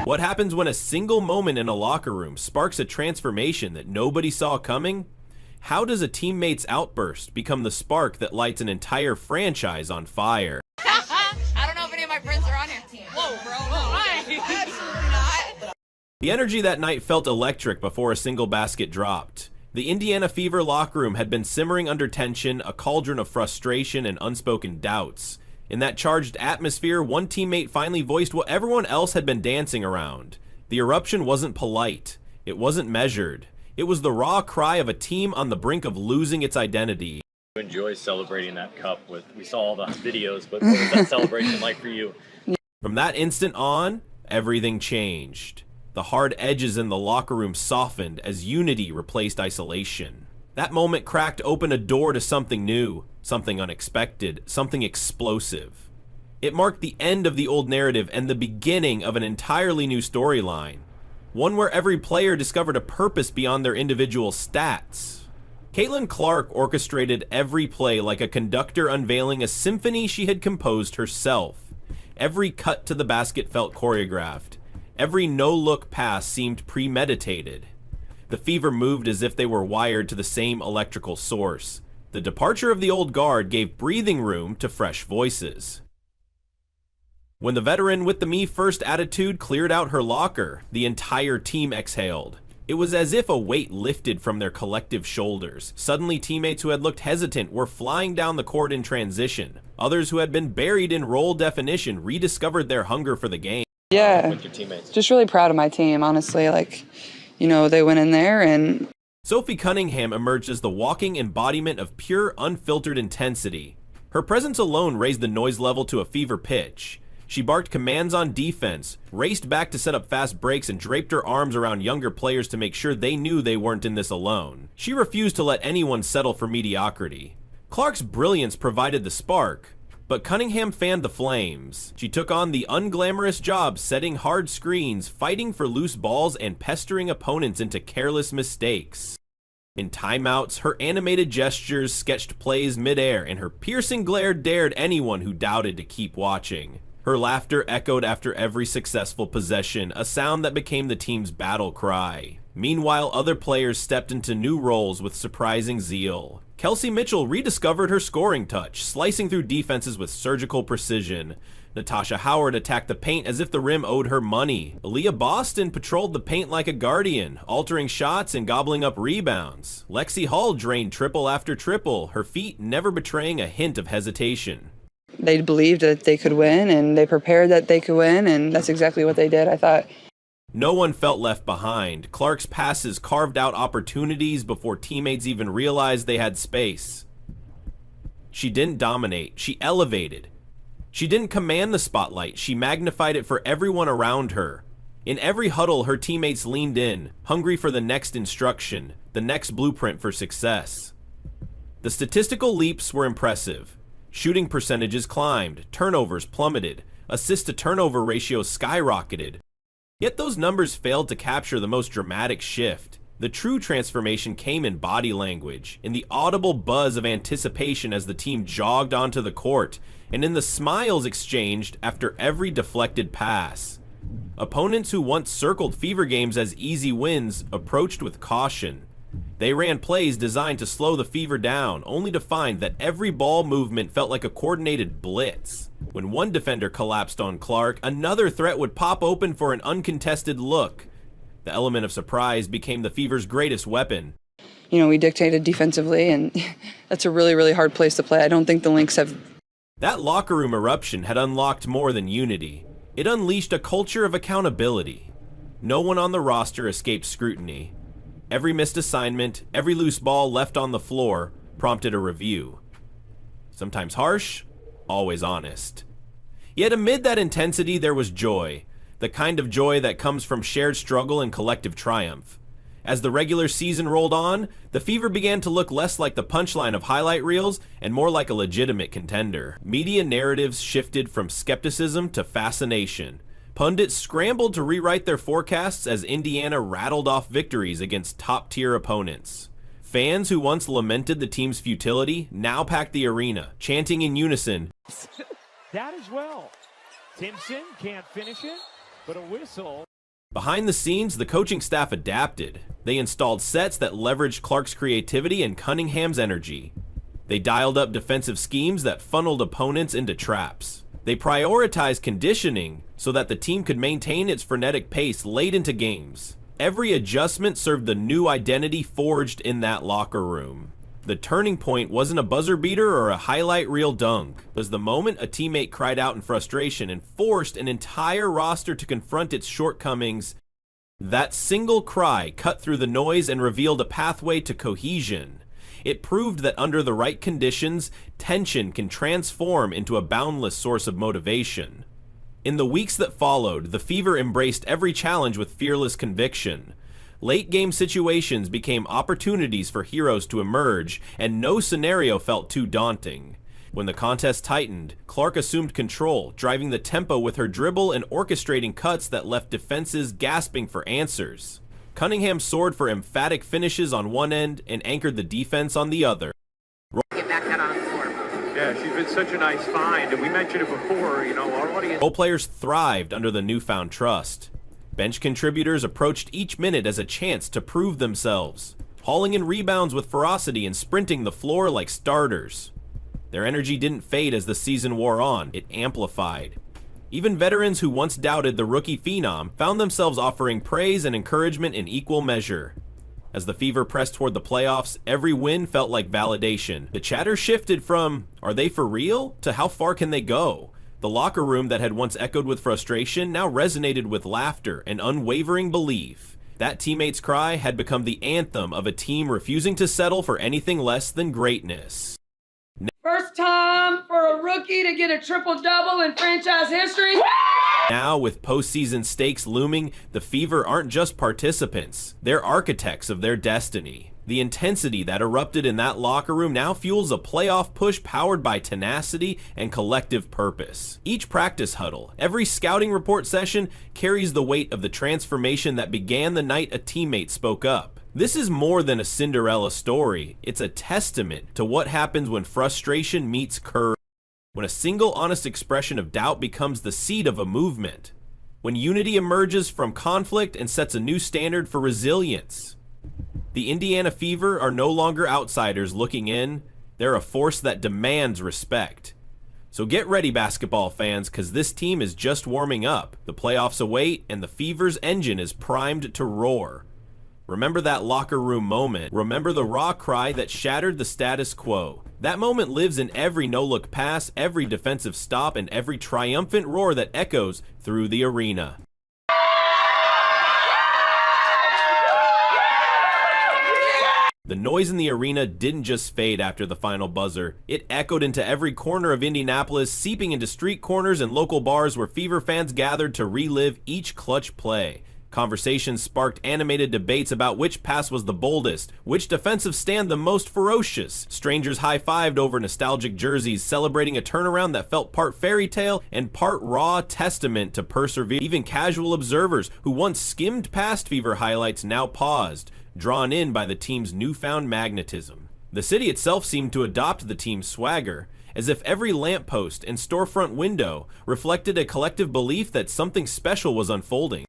What happens when a single moment in a locker room sparks a transformation that nobody saw coming? How does a teammate's outburst become the spark that lights an entire franchise on fire? I don't know if any of my friends are on your team. Whoa, bro. Whoa, absolutely not. The energy that night felt electric before a single basket dropped. The Indiana Fever locker room had been simmering under tension, a cauldron of frustration and unspoken doubts. In that charged atmosphere, one teammate finally voiced what everyone else had been dancing around. The eruption wasn't polite. It wasn't measured. It was the raw cry of a team on the brink of losing its identity. Enjoy celebrating that cup with, we saw all the videos, but what was that celebration like for you? From that instant on, everything changed. The hard edges in the locker room softened as unity replaced isolation. That moment cracked open a door to something new, something unexpected, something explosive. It marked the end of the old narrative and the beginning of an entirely new storyline. One where every player discovered a purpose beyond their individual stats. Caitlin Clark orchestrated every play like a conductor unveiling a symphony she had composed herself. Every cut to the basket felt choreographed. Every no-look pass seemed premeditated. The Fever moved as if they were wired to the same electrical source. The departure of the old guard gave breathing room to fresh voices. When the veteran with the me-first attitude cleared out her locker, the entire team exhaled. It was as if a weight lifted from their collective shoulders. Suddenly, teammates who had looked hesitant were flying down the court in transition. Others who had been buried in role definition rediscovered their hunger for the game. Yeah, With your teammates. just really proud of my team, honestly. They went in there and... Sophie Cunningham emerged as the walking embodiment of pure, unfiltered intensity. Her presence alone raised the noise level to a fever pitch. She barked commands on defense, raced back to set up fast breaks, and draped her arms around younger players to make sure they knew they weren't in this alone. She refused to let anyone settle for mediocrity. Clark's brilliance provided the spark, but Cunningham fanned the flames. She took on the unglamorous job setting hard screens, fighting for loose balls, and pestering opponents into careless mistakes. In timeouts, her animated gestures sketched plays midair, and her piercing glare dared anyone who doubted to keep watching. Her laughter echoed after every successful possession, a sound that became the team's battle cry. Meanwhile, other players stepped into new roles with surprising zeal. Kelsey Mitchell rediscovered her scoring touch, slicing through defenses with surgical precision. Natasha Howard attacked the paint as if the rim owed her money. Aaliyah Boston patrolled the paint like a guardian, altering shots and gobbling up rebounds. Lexi Hall drained triple after triple, her feet never betraying a hint of hesitation. They believed that they could win, and they prepared that they could win, and that's exactly what they did, I thought. No one felt left behind. Clark's passes carved out opportunities before teammates even realized they had space. She didn't dominate, she elevated. She didn't command the spotlight, she magnified it for everyone around her. In every huddle, her teammates leaned in, hungry for the next instruction, the next blueprint for success. The statistical leaps were impressive. Shooting percentages climbed, turnovers plummeted, assist-to-turnover ratios skyrocketed. Yet those numbers failed to capture the most dramatic shift. The true transformation came in body language, in the audible buzz of anticipation as the team jogged onto the court, and in the smiles exchanged after every deflected pass. Opponents who once circled Fever games as easy wins approached with caution. They ran plays designed to slow the Fever down, only to find that every ball movement felt like a coordinated blitz. When one defender collapsed on Clark, another threat would pop open for an uncontested look. The element of surprise became the Fever's greatest weapon. We dictated defensively, and that's a really, really hard place to play. I don't think the Lynx have... That locker room eruption had unlocked more than unity. It unleashed a culture of accountability. No one on the roster escaped scrutiny. Every missed assignment, every loose ball left on the floor prompted a review. Sometimes harsh, always honest. Yet amid that intensity there was joy, the kind of joy that comes from shared struggle and collective triumph. As the regular season rolled on, the Fever began to look less like the punchline of highlight reels and more like a legitimate contender. Media narratives shifted from skepticism to fascination. Pundits scrambled to rewrite their forecasts as Indiana rattled off victories against top-tier opponents. Fans who once lamented the team's futility now packed the arena, chanting in unison, That as well. Timpson can't finish it, but a whistle. Behind the scenes, the coaching staff adapted. They installed sets that leveraged Clark's creativity and Cunningham's energy. They dialed up defensive schemes that funneled opponents into traps. They prioritized conditioning so that the team could maintain its frenetic pace late into games. Every adjustment served the new identity forged in that locker room. The turning point wasn't a buzzer beater or a highlight reel dunk. It was the moment a teammate cried out in frustration and forced an entire roster to confront its shortcomings. That single cry cut through the noise and revealed a pathway to cohesion. It proved that under the right conditions, tension can transform into a boundless source of motivation. In the weeks that followed, the Fever embraced every challenge with fearless conviction. Late-game situations became opportunities for heroes to emerge, and no scenario felt too daunting. When the contest tightened, Clark assumed control, driving the tempo with her dribble and orchestrating cuts that left defenses gasping for answers. Cunningham soared for emphatic finishes on one end and anchored the defense on the other. Get back that on the floor. Yeah, she's been such a nice find, and we mentioned it before, you know, our audience. Role players thrived under the newfound trust. Bench contributors approached each minute as a chance to prove themselves, hauling in rebounds with ferocity and sprinting the floor like starters. Their energy didn't fade as the season wore on, it amplified. Even veterans who once doubted the rookie phenom found themselves offering praise and encouragement in equal measure. As the Fever pressed toward the playoffs, every win felt like validation. The chatter shifted from, "Are they for real?" to "How far can they go?" The locker room that had once echoed with frustration now resonated with laughter and unwavering belief. That teammate's cry had become the anthem of a team refusing to settle for anything less than greatness. First time for a rookie to get a triple-double in franchise history. Now, with postseason stakes looming, the Fever aren't just participants, they're architects of their destiny. The intensity that erupted in that locker room now fuels a playoff push powered by tenacity and collective purpose. Each practice huddle, every scouting report session carries the weight of the transformation that began the night a teammate spoke up. This is more than a Cinderella story, it's a testament to what happens when frustration meets courage. When a single honest expression of doubt becomes the seed of a movement. When unity emerges from conflict and sets a new standard for resilience. The Indiana Fever are no longer outsiders looking in, they're a force that demands respect. So get ready, basketball fans, because this team is just warming up. The playoffs await, and the Fever's engine is primed to roar. Remember that locker room moment. Remember the raw cry that shattered the status quo. That moment lives in every no-look pass, every defensive stop, and every triumphant roar that echoes through the arena. The noise in the arena didn't just fade after the final buzzer. It echoed into every corner of Indianapolis, seeping into street corners and local bars where Fever fans gathered to relive each clutch play. Conversations sparked animated debates about which pass was the boldest, which defensive stand the most ferocious. Strangers high-fived over nostalgic jerseys, celebrating a turnaround that felt part fairy tale and part raw testament to perseverance. Even casual observers who once skimmed past Fever highlights now paused, drawn in by the team's newfound magnetism. The city itself seemed to adopt the team's swagger, as if every lamppost and storefront window reflected a collective belief that something special was unfolding.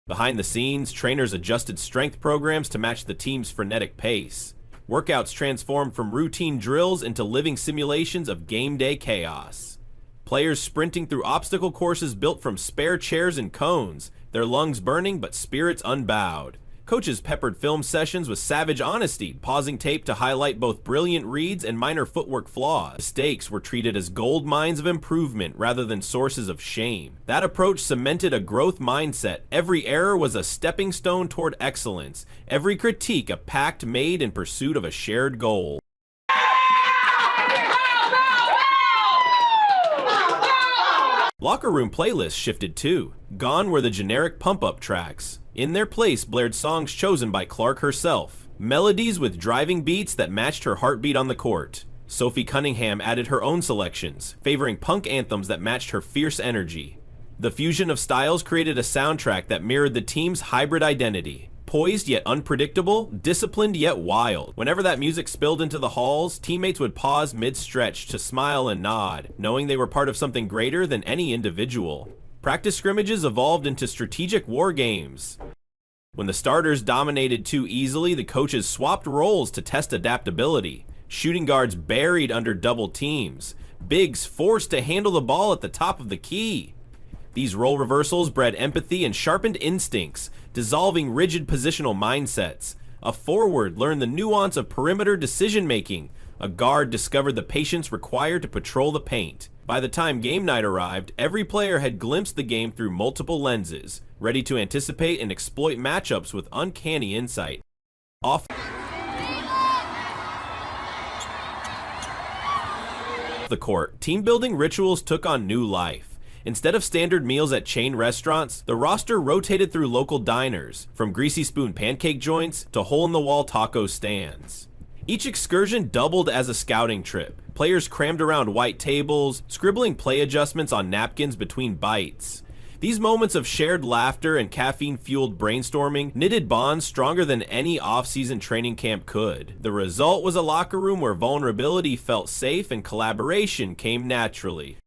Behind the scenes, trainers adjusted strength programs to match the team's frenetic pace. Workouts transformed from routine drills into living simulations of game day chaos. Players sprinting through obstacle courses built from spare chairs and cones, their lungs burning but spirits unbowed. Coaches peppered film sessions with savage honesty, pausing tape to highlight both brilliant reads and minor footwork flaws. Mistakes were treated as gold mines of improvement rather than sources of shame. That approach cemented a growth mindset. Every error was a stepping stone toward excellence, every critique a pact made in pursuit of a shared goal. Locker room playlists shifted too. Gone were the generic pump-up tracks. In their place blared songs chosen by Clark herself, melodies with driving beats that matched her heartbeat on the court. Sophie Cunningham added her own selections, favoring punk anthems that matched her fierce energy. The fusion of styles created a soundtrack that mirrored the team's hybrid identity. Poised yet unpredictable, disciplined yet wild. Whenever that music spilled into the halls, teammates would pause mid-stretch to smile and nod, knowing they were part of something greater than any individual. Practice scrimmages evolved into strategic war games. When the starters dominated too easily, the coaches swapped roles to test adaptability. Shooting guards buried under double teams. Bigs forced to handle the ball at the top of the key. These role reversals bred empathy and sharpened instincts, dissolving rigid positional mindsets. A forward learned the nuance of perimeter decision-making. A guard discovered the patience required to patrol the paint. By the time game night arrived, every player had glimpsed the game through multiple lenses, ready to anticipate and exploit matchups with uncanny insight. Off the court, team-building rituals took on new life. Instead of standard meals at chain restaurants, the roster rotated through local diners, from greasy spoon pancake joints to hole-in-the-wall taco stands. Each excursion doubled as a scouting trip. Players crammed around white tables, scribbling play adjustments on napkins between bites. These moments of shared laughter and caffeine-fueled brainstorming knitted bonds stronger than any off-season training camp could. The result was a locker room where vulnerability felt safe and collaboration came naturally.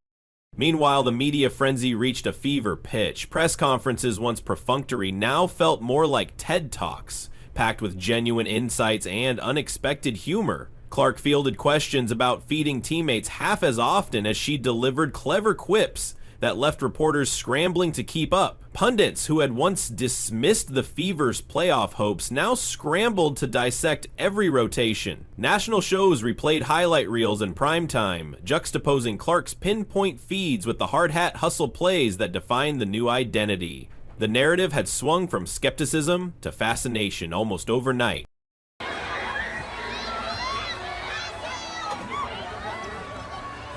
Meanwhile, the media frenzy reached a fever pitch. Press conferences, once perfunctory, now felt more like TED Talks, packed with genuine insights and unexpected humor. Clark fielded questions about feeding teammates half as often as she delivered clever quips that left reporters scrambling to keep up. Pundits who had once dismissed the Fever's playoff hopes now scrambled to dissect every rotation. National shows replayed highlight reels in primetime, juxtaposing Clark's pinpoint feeds with the hard hat hustle plays that defined the new identity. The narrative had swung from skepticism to fascination almost overnight.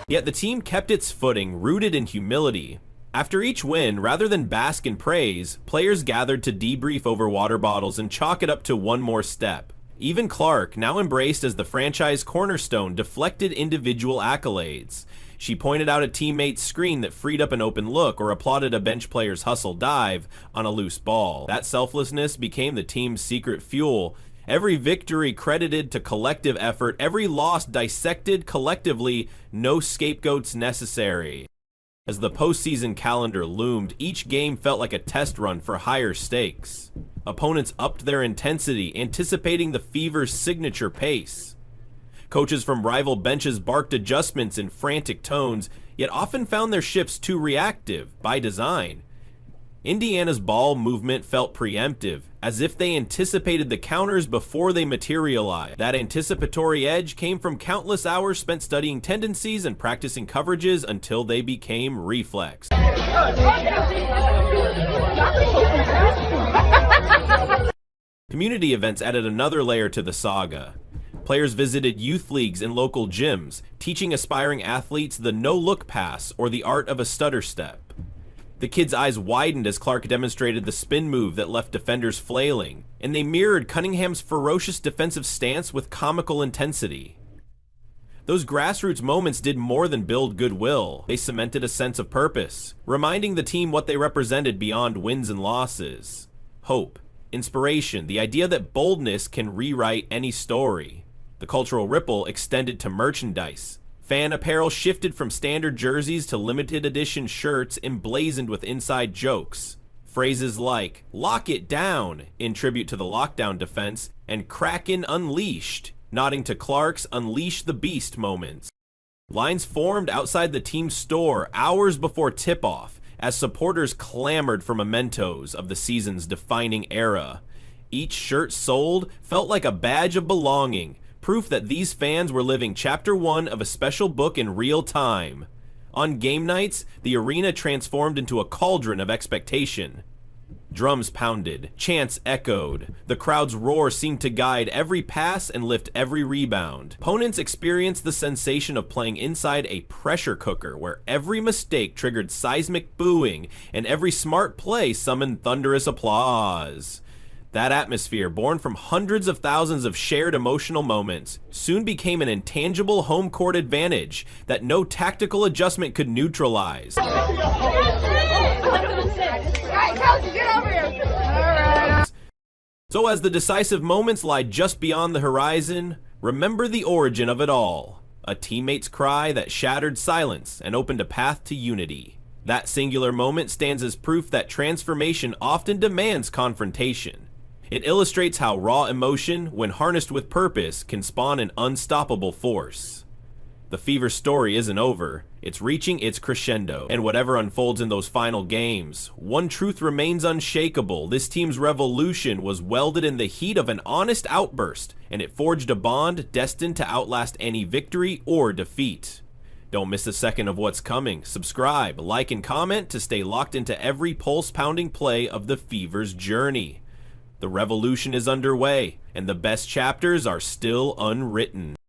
Yet the team kept its footing, rooted in humility. After each win, rather than bask in praise, players gathered to debrief over water bottles and chalk it up to one more step. Even Clark, now embraced as the franchise cornerstone, deflected individual accolades. She pointed out a teammate's screen that freed up an open look or applauded a bench player's hustle dive on a loose ball. That selflessness became the team's secret fuel. Every victory credited to collective effort, every loss dissected collectively, no scapegoats necessary. As the postseason calendar loomed, each game felt like a test run for higher stakes. Opponents upped their intensity, anticipating the Fever's signature pace. Coaches from rival benches barked adjustments in frantic tones, yet often found their shifts too reactive, by design. Indiana's ball movement felt preemptive, as if they anticipated the counters before they materialized. That anticipatory edge came from countless hours spent studying tendencies and practicing coverages until they became reflex. Community events added another layer to the saga. Players visited youth leagues and local gyms, teaching aspiring athletes the no-look pass or the art of a stutter step. The kids' eyes widened as Clark demonstrated the spin move that left defenders flailing, and they mirrored Cunningham's ferocious defensive stance with comical intensity. Those grassroots moments did more than build goodwill. They cemented a sense of purpose, reminding the team what they represented beyond wins and losses. Hope, inspiration, the idea that boldness can rewrite any story. The cultural ripple extended to merchandise. Fan apparel shifted from standard jerseys to limited edition shirts emblazoned with inside jokes. Phrases like, "Lock it down," in tribute to the lockdown defense, and "Kraken Unleashed," nodding to Clark's Unleash the Beast moments. Lines formed outside the team's store hours before tip-off as supporters clamored for mementos of the season's defining era. Each shirt sold felt like a badge of belonging, proof that these fans were living chapter 1 of a special book in real time. On game nights, the arena transformed into a cauldron of expectation. Drums pounded, chants echoed, the crowd's roar seemed to guide every pass and lift every rebound. Opponents experienced the sensation of playing inside a pressure cooker where every mistake triggered seismic booing and every smart play summoned thunderous applause. That atmosphere, born from hundreds of thousands of shared emotional moments, soon became an intangible home court advantage that no tactical adjustment could neutralize. So as the decisive moments lie just beyond the horizon, remember the origin of it all. A teammate's cry that shattered silence and opened a path to unity. That singular moment stands as proof that transformation often demands confrontation. It illustrates how raw emotion, when harnessed with purpose, can spawn an unstoppable force. The Fever story isn't over, it's reaching its crescendo, and whatever unfolds in those final games, one truth remains unshakable: this team's revolution was welded in the heat of an honest outburst, and it forged a bond destined to outlast any victory or defeat. Don't miss a second of what's coming. Subscribe, like, and comment to stay locked into every pulse-pounding play of the Fever's journey. The revolution is underway, and the best chapters are still unwritten.